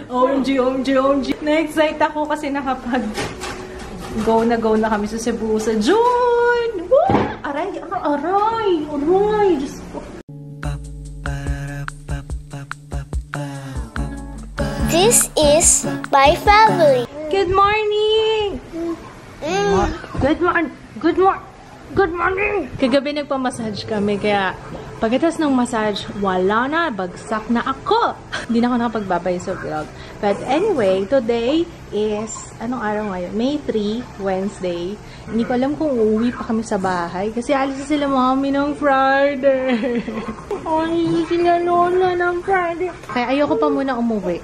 OMG. Na-excite ako kasi go na kami sa Cebu sa June! Woo! Aray! Diyos ko. This is my family. Good morning! Good morning! Kagabi nagpamassage kami, kaya pagkatapos ng massage, wala na, bagsak na ako. Hindi na ako nakapagbabay sa vlog. But anyway, today is, anong araw ngayon? May 3, Wednesday. Hindi ko alam kung uuwi pa kami sa bahay kasi alis sila mami ng Friday. Alis sila lola ng Friday. Kaya ayoko pa muna umuwi.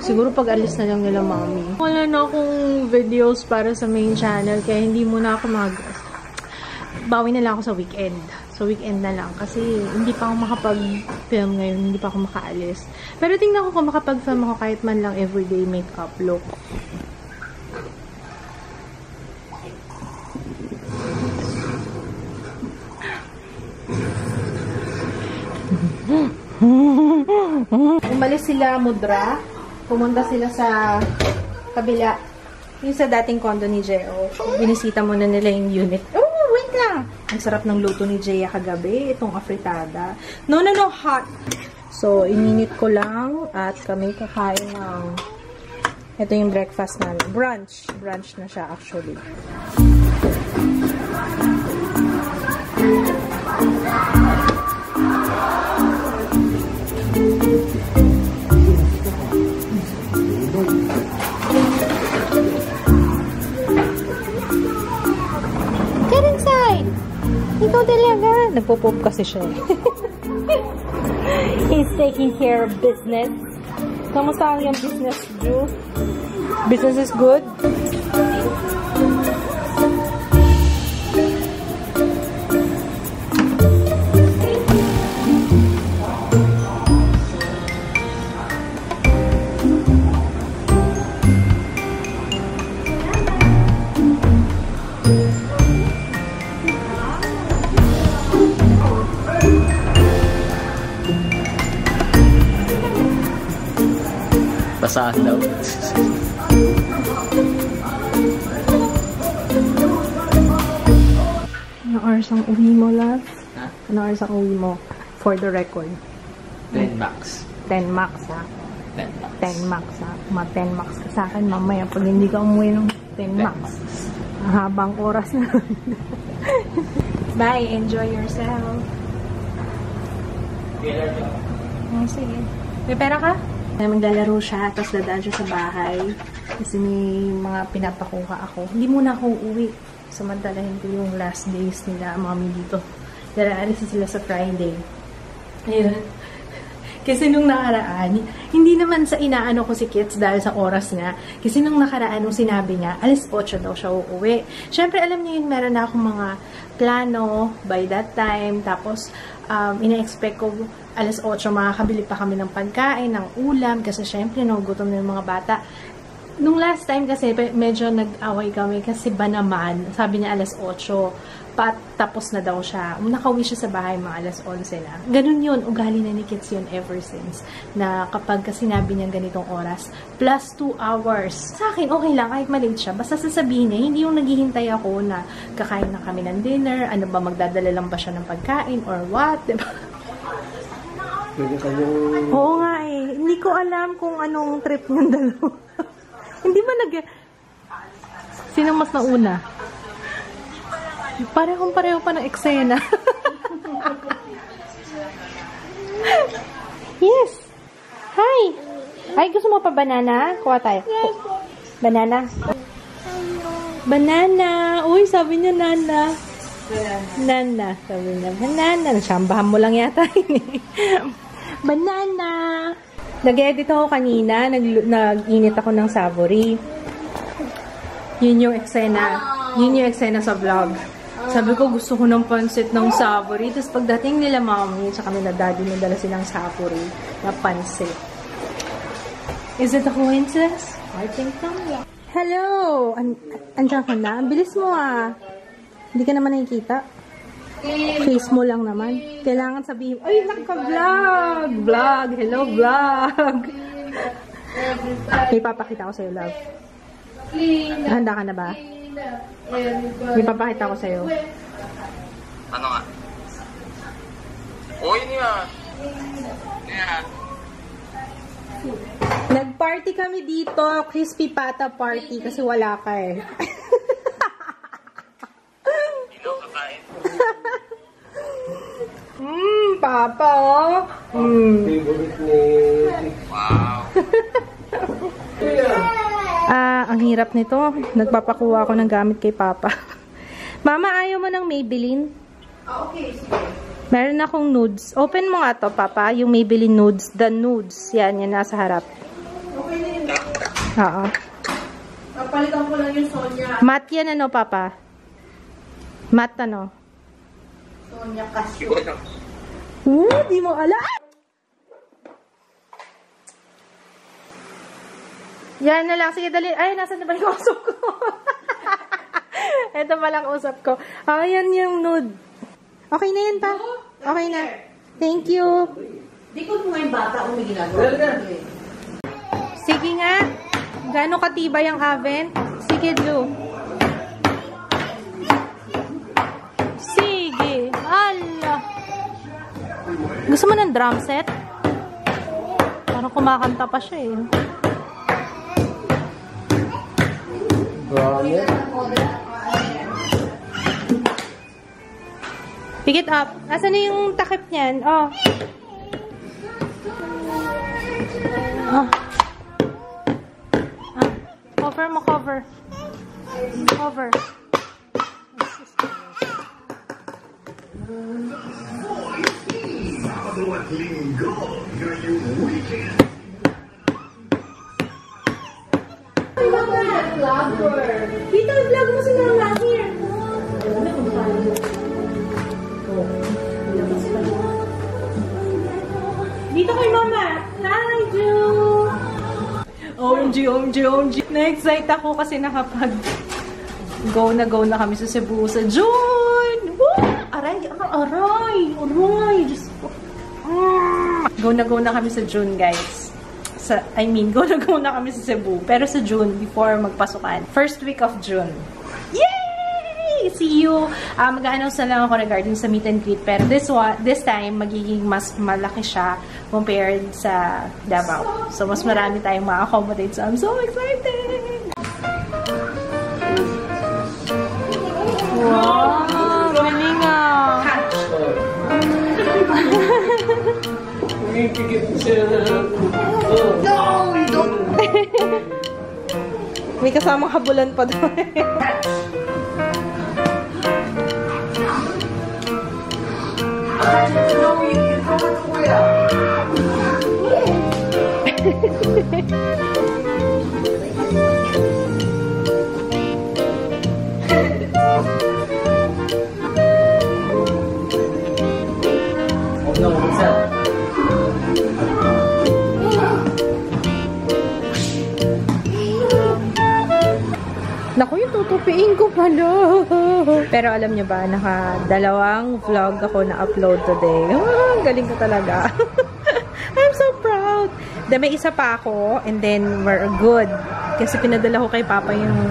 Siguro pag alis na lang nila mami. Wala na akong videos para sa main channel kaya hindi muna ako bawi na lang ako sa weekend. So, weekend na lang. Kasi, hindi pa ako makapag-film ngayon. Hindi pa ako makaalis. Pero, tingnan ko kung makapag-film ako kahit man lang everyday makeup look. Umalis sila Mudra. Pumunta sila sa kabila. Yung sa dating condo ni Jeo. Binisita muna nila yung unit. Wait lang! Ang sarap ng luto ni Jaya kagabi. Itong afritada. No, hot! So, ininit ko lang at kami kakain ng ito yung breakfast namin. Brunch. Brunch na siya actually. Ikaw talaga. Nagpo-pop kasi siya. He's taking care of business. Kamusta ang yung business, Drew? Business is good? Basahan daw. Ano oras ang uwi mo, love? Ha? Ano oras ang uwi mo? For the record. 10 max. 10 max, ha? 10 max. 10 max, ha? 10 max ka sa akin mamaya pag hindi ka umuwi ng 10 max. Habang oras na. Bye! Enjoy yourself! Oh, sige. May pera ka? Maglalaro siya, tapos dadaan siya sa bahay. Kasi may mga pinapakuha ako. Hindi muna ako uuwi. Samantalahin ko yung last days nila, mami dito. Daraalis sila sa Friday. Ayun. Kasi nung nakaraan, hindi naman sa inaano ko si Kits dahil sa oras nga. Kasi nung nakaraan, nung sinabi niya, alas 8 daw siya uuwi. Siyempre, alam niyo yun, meron na akong mga plano by that time. Tapos, ina-expect ko alas 8 makakabili pa kami ng pagkain, ng ulam, kasi syempre nagugutom na yung mga bata. Nung last time kasi medyo nag-away kami kasi ba naman, sabi niya alas 8, tapos na daw siya. Nakauwi siya sa bahay mga alas 11 na. Ganun yun, ugali na ni Kits yun ever since. Na kapag sinabi niya ganitong oras, plus 2 hours. Sa akin, okay lang, kahit malate siya. Basta sasabihin niya, hindi yung naghihintay ako na kakain na kami ng dinner, ano ba, magdadala lang ba siya ng pagkain or what, diba? Oo nga eh. Hindi ko alam kung anong trip ng dalawa. Hindi ba Sino mas nauna? Pareho pa ng eksena. Yes! Hi! Ay, gusto mo pa banana? Kuha tayo. Banana? Banana! Uy, sabi niya nana. Nana. Sabi niya, banana. Nasambahan mo lang yata. Banana! Nag-edit ako kanina. Nag-init ako ng savory. Yun yung eksena sa vlog. Sabi ko, gusto ko ng pansit ng savory. Tapos pagdating nila mami, sa kami na daddy, nadala silang savory na pansit. Is it a coincidence? I think so, yeah. Hello! Andiyan ka na? Ang bilis mo ah. Hindi ka naman nakikita. Face mo lang naman. Kailangan sabihin, ay, naka-vlog! Vlog! Hello, vlog! May papakita ko sa'yo, love. Handa ka na ba? May papakita ko sa'yo. Ano nga? Oh, yun nga. Yeah. Nag-party kami dito. Crispy Pata party kasi wala ka eh. Hindi na kakain. Papa oh. Wow. Ang hirap nito. Nagpapakuha ako ng gamit kay Papa. Mama, ayaw mo ng Maybelline? Okay. Meron akong nudes. Open mo nga to, Papa. Yung Maybelline nudes. The nudes. Yan nasa harap. Okay na yun. Oo. Papalitan ko lang yung Sonia. Matte yan ano, Papa? Matte ano? Sonia Casio. Di mo alam. Yan na lang. Sige, dali. Ay, nasan na ba yung usap ko? Ito palang usap ko. Ayan yung nude. Okay na yan, Pa. Okay na. Thank you. Di ko mo yung bata kung may ginagawa. Sige nga. Gano'ng katibay ang oven? Sige, Drew. Sige. Ala. Gusto mo ng drum set? Parang kumakanta pa siya eh. Pick it up. Asan na yung takip niyan? Oh. Cover mo, cover. Cover. Dito, vlog mo si Mama. Here. Dito kay Mama. Hi, Ju. OMG, OMG, OMG. Na-excite ako kasi go na kami sa Cebu sa June. Woo! Aray, aray. Diyos ko. Go na kami sa June, guys. Go na kami sa Cebu. Pero sa June, before magpasukan. First week of June. Yay! See you! Mag-a-announce na lang ako regarding sa meet and greet. Pero this time, magiging mas malaki siya compared sa Davao. So, mas marami tayong ma-accommodate. So, I'm so excited! Wow! Galing ah! May kasamang habulan pa doon. Naku, yung tutupiin ko pala. Pero alam nyo ba, naka-2 vlog ako na-upload today. Galing ko talaga. I'm so proud. Then, may isa pa ako, and then we're good. Kasi pinadala ko kay Papa yung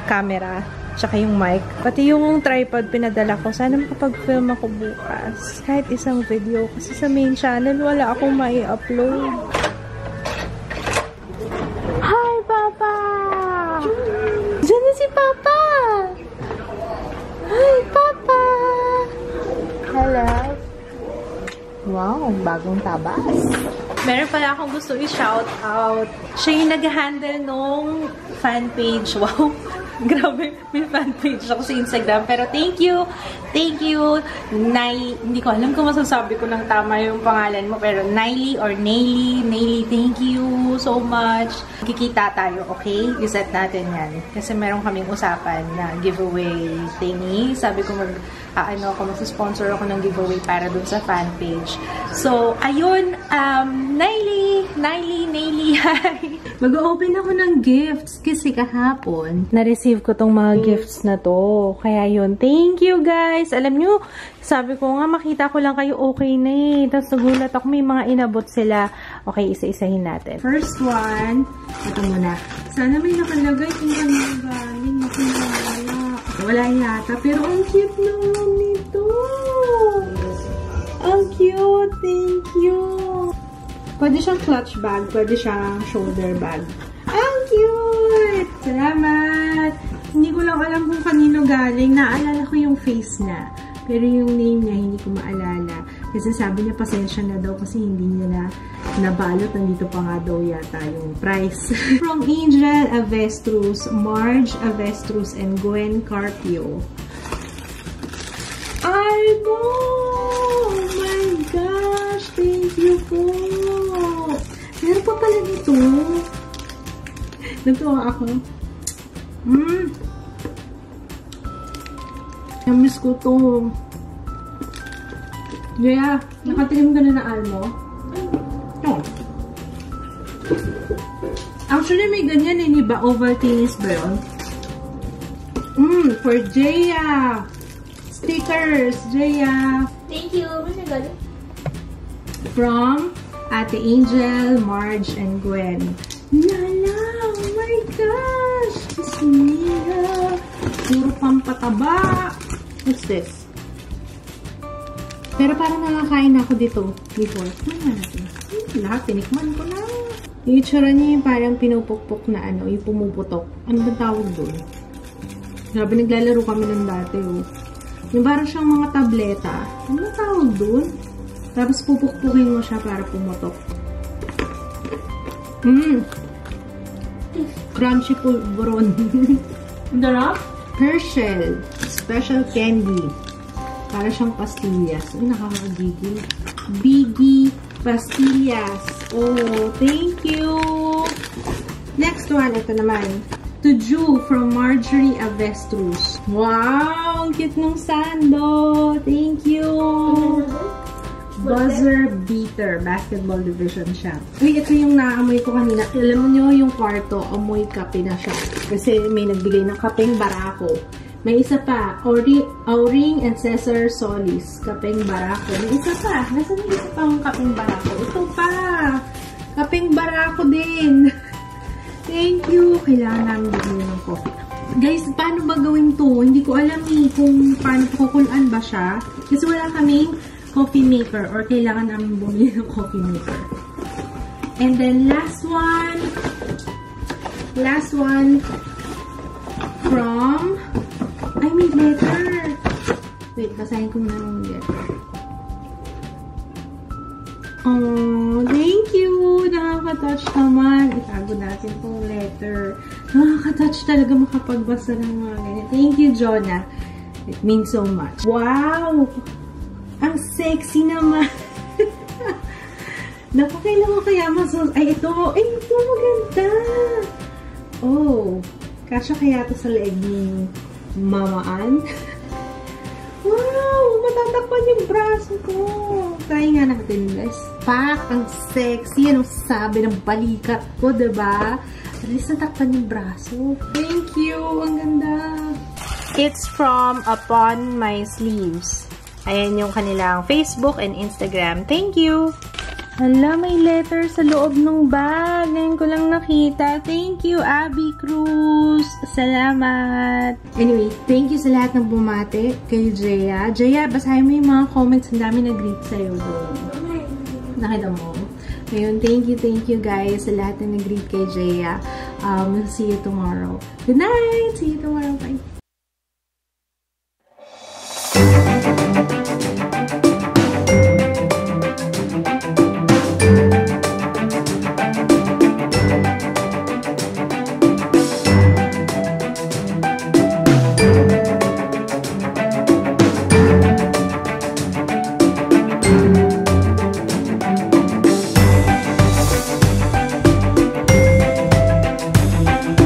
camera, tsaka yung mic. Pati yung tripod pinadala ko. Sana makapag-film ako bukas. Kahit isang video. Kasi sa main channel, wala akong mai-upload. Hi, Papa! Diyan na si Papa! Hi, Papa! Hello! Wow, bagong tabas. Meron pala akong gusto i-shout out. Siya yung nag-handle nung fan page. Wow! Grabe, may fan page ako sa Instagram. Pero thank you! Thank you! Hindi ko alam kung masasabi ko ng tama yung pangalan mo. Pero Naily or Naily, thank you so much. Kikita tayo, okay? I-set natin yan. Kasi meron kaming usapan na giveaway thingy. Sabi ko mag-sponsor ako ng giveaway para dun sa fan page. So, ayun, Naily, hi! Mag-open ako ng gifts kasi kahapon, na-receive ko tong mga gifts na to. Kaya yun, thank you guys! Alam nyo, sabi ko nga, makita ko lang kayo okay na eh. Tapos nagulat ako, may mga inabot sila. Okay, isa-isahin natin. First one, ito muna. Sana may nakalagay kung kanino galing. Wala yata, pero ang cute naman nito. Ang cute, thank you. Pwede siyang clutch bag, pwede siyang shoulder bag. Ang cute! Salamat! Hindi ko lang alam kung kanino galing. Naalala ko yung face na. Pero yung name niya, hindi ko maalala. Kasi sabi niya, pasensya na daw kasi hindi niya na nabalot. Nandito pa nga daw yata yung price. From Angel Avestruz, Marge Avestruz, and Gwen Carpio. Albo! Oh my gosh! Thank you po! Meron pa pala nito. Natuwa ako. Namiss ko to. Yeah, nakatikim ka na ng almo? No. Actually, may ganyan eh. Ba? Ovaltines ba yun? For Jaya. Stickers, Jaya. Thank you. Where's your galing? From Ate Angel, Marge, and Gwen. Lala! Oh my gosh! Bismillah! Puro pampataba! What's this? Pero parang nakakain ako dito before. Ano natin? Lahat, tinikman ko na. Yung itsura niya yung parang pinupukpok na ano, yung pumuputok. Ano ba tawag doon? Grabe, naglalaro kami ng dati, oh. Yung parang siyang mga tableta. Ano ba tawag doon? Tapos pupukpukin mo siya para pumutok. Crunchy pulveron. Darap? Herschel. Special candy. Para siyang pastillas. Ay, nakakagigil. Biggie pastillas. Oh, thank you. Next one, ito naman. To Ju from Marjorie Avestruz. Wow! Ang cute nung sando. Thank you. Buzzer Beater. Basketball division siya. Uy, ito yung naamoy ko kanina. Alam mo nyo, yung kwarto, amoy kape na siya. Kasi may nagbigay ng kapeng barako. May isa pa. Auring and Cesar Solis. Kapeng barako. May isa pa. Nasaan yung isa pang kapeng barako? Ito pa. Kapeng barako din. Thank you. Kailangan namin bigyan ng coffee. Guys, paano ba gawin to? Hindi ko alam eh kung paano kukulaan ba siya. Kasi wala kaming coffee maker or kailangan namin bumili ng coffee maker. And then last one from I made letter. Wait, basahin ko muna ng letter. Oh, thank you. Nakaka-touch naman. Itago natin itong letter. Nakaka-touch talaga makapagbasa ng mga ganyan. Thank you, Jonah. It means so much. Wow! Ang sexy naman. Naku, kailan mo kaya masos... Ay, ito. Ay, ito. Maganda. Oh. Kasya kaya ito sa leeg ni Mamaan. Wow! Matatakpan yung braso ko. Try nga natin, guys. Pak! Ang sexy. Anong sabi ng balikat ko, diba? At least natakpan yung braso. Thank you! Ang ganda. It's from Upon My Sleeves. Ayan yung kanilang Facebook and Instagram. Thank you! Hala, may letter sa loob ng bag. Ngayon ko lang nakita. Thank you, Abby Cruz. Salamat. Anyway, thank you sa lahat ng bumate kay Jaya. Jaya, basahin mo yung mga comments. Ang dami nag-greet sa'yo doon. Nakita mo? Ngayon, thank you guys sa lahat na nag-greet kay Jaya. See you tomorrow. Good night! See you tomorrow. Bye!